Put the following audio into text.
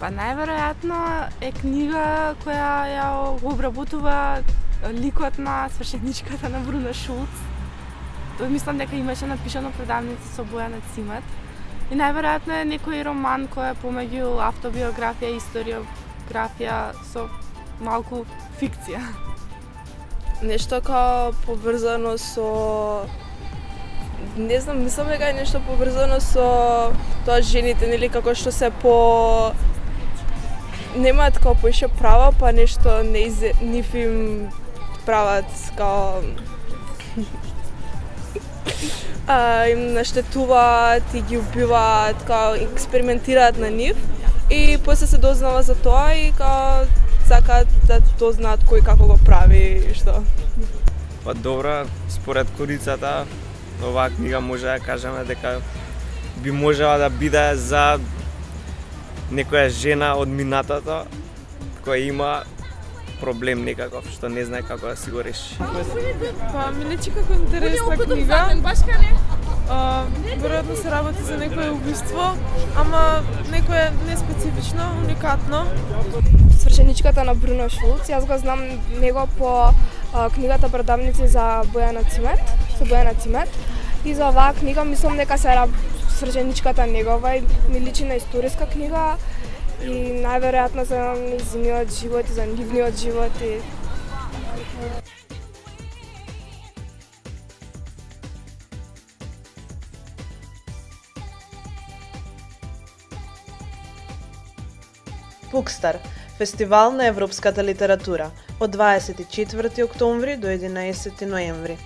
Па најверојатно е книга која ја го обработува ликот на свршеничката на Бруно Шулц. Тоа мислам дека имаше напишано продавница со Бојана Цимет. И најверојатно е некој роман кој е помеѓу автобиографија и историографија со малку фикција. Нешто као поврзано со... Не знам, мислам дека е нешто поврзано со тоа жените, нели, како што се по... Немаат као поише права, па нешто нив им прават као... им наштетуваат и ги убиваат, као експериментираат на нив и после се дознава за тоа и као сакаат да дознаат кој како го прави и што. Па добра, според корицата, оваа книга може да кажеме дека би можела да биде за некоја жена од минатото која има проблем некаков што не знае како да си го реши. Па ми личи како интересна книга. Веројатно се работи за некое убиство, ама некое неспецифично, уникатно. Свршеничката на Бруно Шулц, јас го знам него по книгата Продавници за Бојана Цимет. И за оваа книга мислам дека се Свршеничката негова и ми личи на историска книга и најверојатно за низиниот живот и за нивниот живот и Букстар – фестивал на европската литература од 24 октомври до 11 ноември.